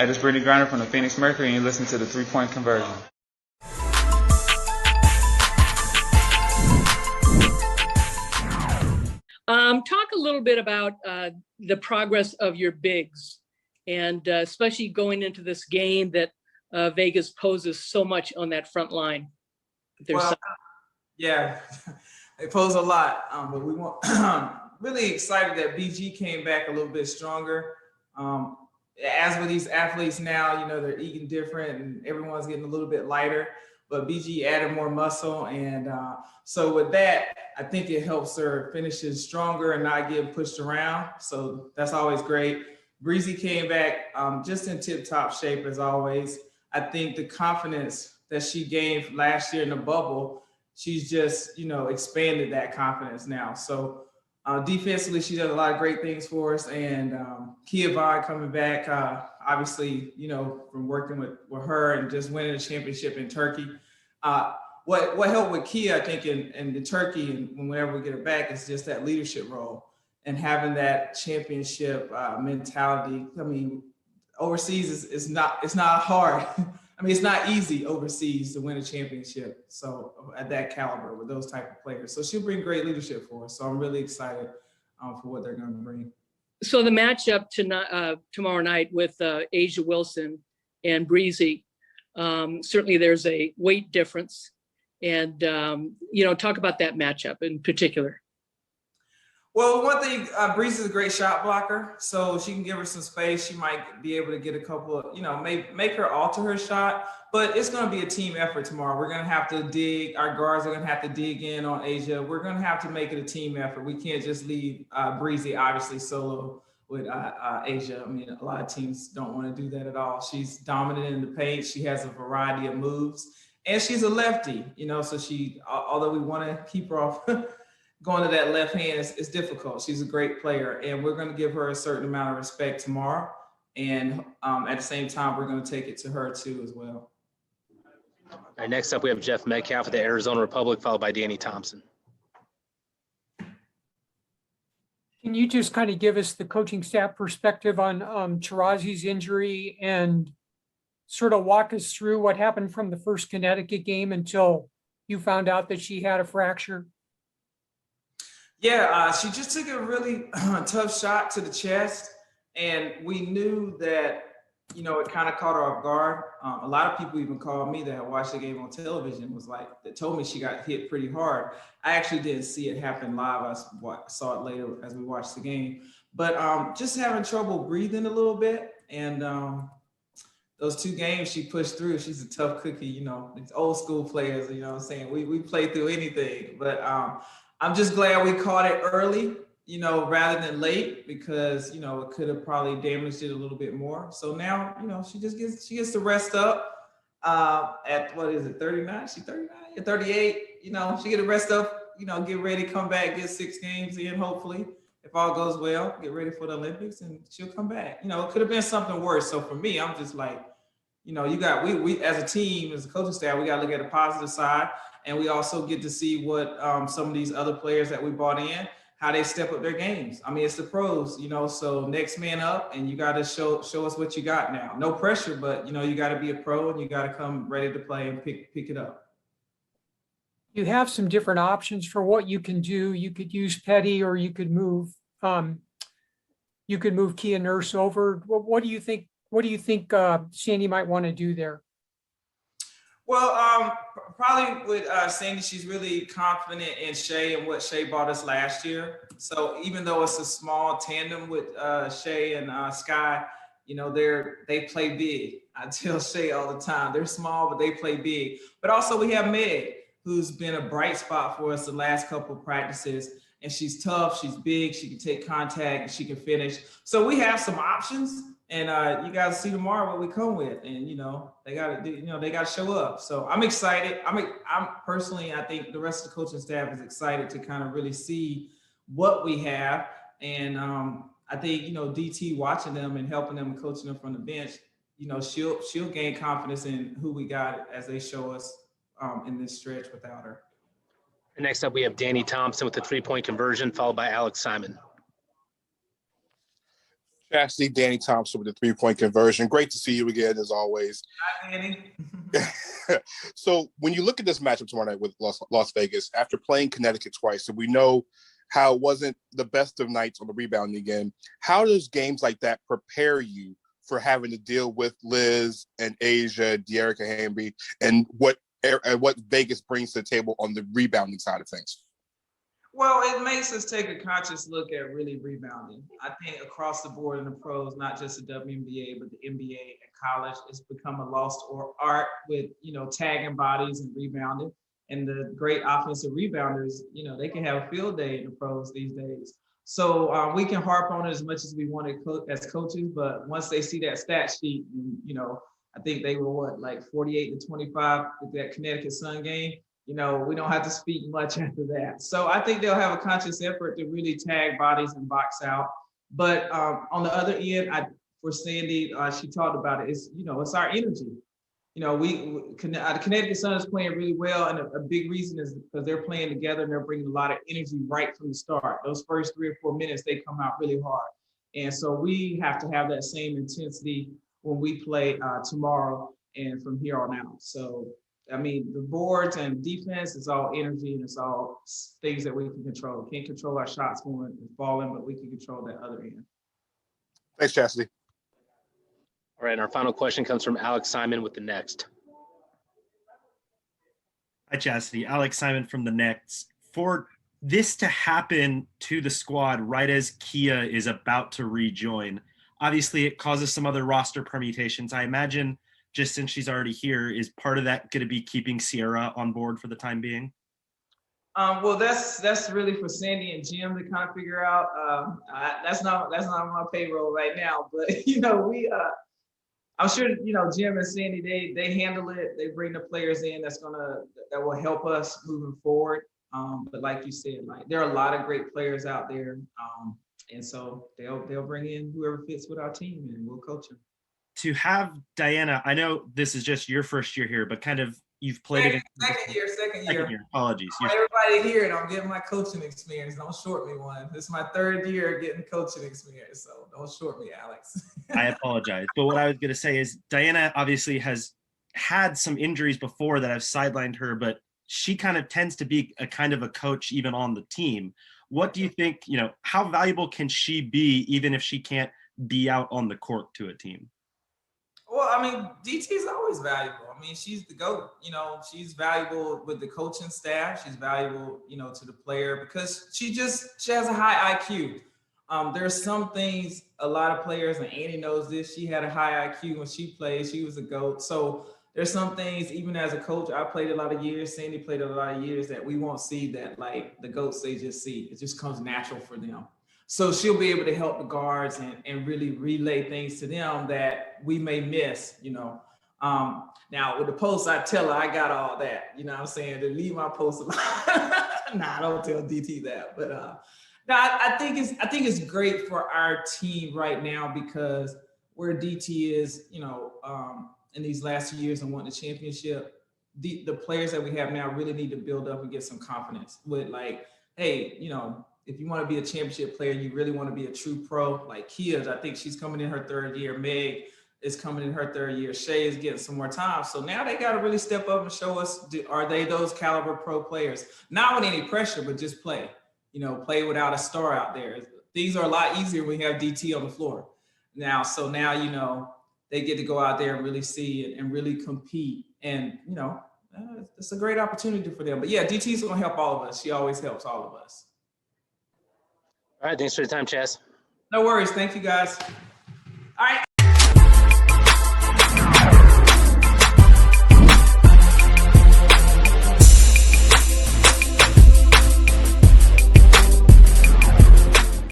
Hey, this is Brittney Griner from the Phoenix Mercury, and you listen to the 3-Point Conversion. Talk a little bit about the progress of your bigs, and especially going into this game that Vegas poses so much on that front line. Yeah, they pose a lot, but we want really excited that BG came back a little bit stronger. As with these athletes now, they're eating different and everyone's getting a little bit lighter, but BG added more muscle. And so with that, I think it helps her finishes stronger and not get pushed around. So that's always great. Breezy came back just in tip-top shape as always. I think the confidence that she gained last year in the bubble, she's just, expanded that confidence now. So defensively, she does a lot of great things for us. And Kia Vaughn coming back, obviously, from working with her and just winning a championship in Turkey. What helped with Kia, I think, in the Turkey and whenever we get her back is just that leadership role and having that championship mentality. I mean, overseas it's not hard. I mean, it's not easy overseas to win a championship. So at that caliber with those type of players. So she'll bring great leadership for us. So I'm really excited for what they're going to bring. So the matchup tomorrow night with A'ja Wilson and Breezy, certainly there's a weight difference. And, talk about that matchup in particular. Well, one thing, Breeze is a great shot blocker, so she can give her some space. She might be able to get a couple of, make her alter her shot, but it's going to be a team effort tomorrow. We're going to have to dig. Our guards are going to have to dig in on A'ja. We're going to have to make it a team effort. We can't just leave Breezy, obviously, solo with A'ja. I mean, a lot of teams don't want to do that at all. She's dominant in the paint. She has a variety of moves, and she's a lefty, so she, although we want to keep her off going to that left hand, it's difficult. She's a great player, and we're going to give her a certain amount of respect tomorrow. And at the same time, we're going to take it to her too as well. All right, next up, we have Jeff Metcalf of the Arizona Republic, followed by Danny Thompson. Can you just kind of give us the coaching staff perspective on Taurasi's injury and sort of walk us through what happened from the first Connecticut game until you found out that she had a fracture? Yeah, she just took a really tough shot to the chest, and we knew that, it kind of caught her off guard. A lot of people even called me that had watched the game on television, that told me she got hit pretty hard. I actually didn't see it happen live. I saw it later as we watched the game. But just having trouble breathing a little bit, and those 2 games she pushed through. She's a tough cookie, it's old school players, what I'm saying? We play through anything, but I'm just glad we caught it early, rather than late, because, it could have probably damaged it a little bit more. So now, she gets to rest up at, what is it, 39? She's 39? Yeah, 38. She get to rest up, get ready, come back, get 6 games in, hopefully, if all goes well, get ready for the Olympics, and she'll come back. It could have been something worse. So for me, I'm just like, we as a team, as a coaching staff, we got to look at the positive side. And we also get to see what some of these other players that we brought in, how they step up their games. I mean, it's the pros, so next man up, and you got to show us what you got now. No pressure, but, you got to be a pro, and you got to come ready to play and pick it up. You have some different options for what you can do. You could use Petty, or you could move Kia Nurse over. What do you think? What do you think Sandy might want to do there? Well, probably with Sandy, she's really confident in Shea and what Shea bought us last year. So even though it's a small tandem with Shea and Sky, they play big. I tell Shea all the time, they're small, but they play big. But also we have Meg, who's been a bright spot for us the last couple of practices. And she's tough, she's big, she can take contact, and she can finish. So we have some options. And you guys see tomorrow what we come with, and they got to they got to show up. So I'm excited. I'm personally, I think the rest of the coaching staff is excited to kind of really see what we have. And I think DT watching them and helping them and coaching them from the bench, she'll gain confidence in who we got as they show us in this stretch without her. And next up, we have Danny Thompson with the 3-point conversion, followed by Alex Simon. Chasity, Danny Thompson with the three-point conversion. Great to see you again, as always. Hi, Danny. So when you look at this matchup tomorrow night with Las Vegas, after playing Connecticut twice, and we know how it wasn't the best of nights on the rebounding end, how does games like that prepare you for having to deal with Liz and Asia, De'Erica Hamby, and what Vegas brings to the table on the rebounding side of things? Well, it makes us take a conscious look at really rebounding. I think across the board in the pros, not just the WNBA, but the NBA and college, it's become a lost art with, tagging bodies and rebounding. And the great offensive rebounders, they can have a field day in the pros these days. So we can harp on it as much as we want to as coaches, but once they see that stat sheet, I think they were 48-25 with that Connecticut Sun game. We don't have to speak much after that. So I think they'll have a conscious effort to really tag bodies and box out. But on the other end, for Sandy, she talked about it. It's our energy. The Connecticut Sun is playing really well, and a big reason is because they're playing together and they're bringing a lot of energy right from the start. Those first 3 or 4 minutes, they come out really hard. And so we have to have that same intensity when we play tomorrow and from here on out. So the boards and defense, it's all energy and it's all things that we can control. Can't control our shots going and falling, but we can control that other end. Thanks, Chasity. All right, and our final question comes from Alex Simon with the Next. Hi, Chasity. Alex Simon from the Next. For this to happen to the squad right as Kia is about to rejoin, obviously it causes some other roster permutations. I imagine, just since she's already here, is part of that going to be keeping Sierra on board for the time being? Well, that's really for Sandy and Jim to kind of figure out. That's not on my payroll right now, but I'm sure Jim and Sandy they handle it. They bring the players in that will help us moving forward. But like you said, there are a lot of great players out there, and so they'll bring in whoever fits with our team, and we'll coach them. To have Diana, I know this is just your first year here, but kind of you've played against second year. Apologies. Everybody here, and I'm getting my coaching experience. Don't short me one. This is my 3rd year getting coaching experience, so don't short me, Alex. I apologize. But what I was going to say is Diana obviously has had some injuries before that have sidelined her, but she kind of tends to be a kind of a coach even on the team. What do you think, how valuable can she be even if she can't be out on the court to a team? Well, DT is always valuable. She's the GOAT. She's valuable with the coaching staff. She's valuable, to the player because she has a high IQ. There's some things a lot of players, and Annie knows this, she had a high IQ when she played. She was a GOAT. So there's some things, even as a coach, I played a lot of years, Sandy played a lot of years, that we won't see that the GOATs they just see. It just comes natural for them. So she'll be able to help the guards and really relay things to them that we may miss, Now with the post, I tell her I got all that, to leave my post alone. Nah, I don't tell DT that, but I think it's great for our team right now because where DT is, in these last years and wanting the championship, the players that we have now really need to build up and get some confidence with hey, if you want to be a championship player, you really want to be a true pro, like Kia, I think she's coming in her 3rd year. Meg is coming in her 3rd year. Shay is getting some more time. So now they got to really step up and show us, are they those caliber pro players? Not with any pressure, but just play, play without a star out there. Things are a lot easier when you have DT on the floor now. So now, they get to go out there and really see it and really compete. And, it's a great opportunity for them. But yeah, DT's going to help all of us. She always helps all of us. All right, thanks for your time, Chas. No worries. Thank you, guys. All right.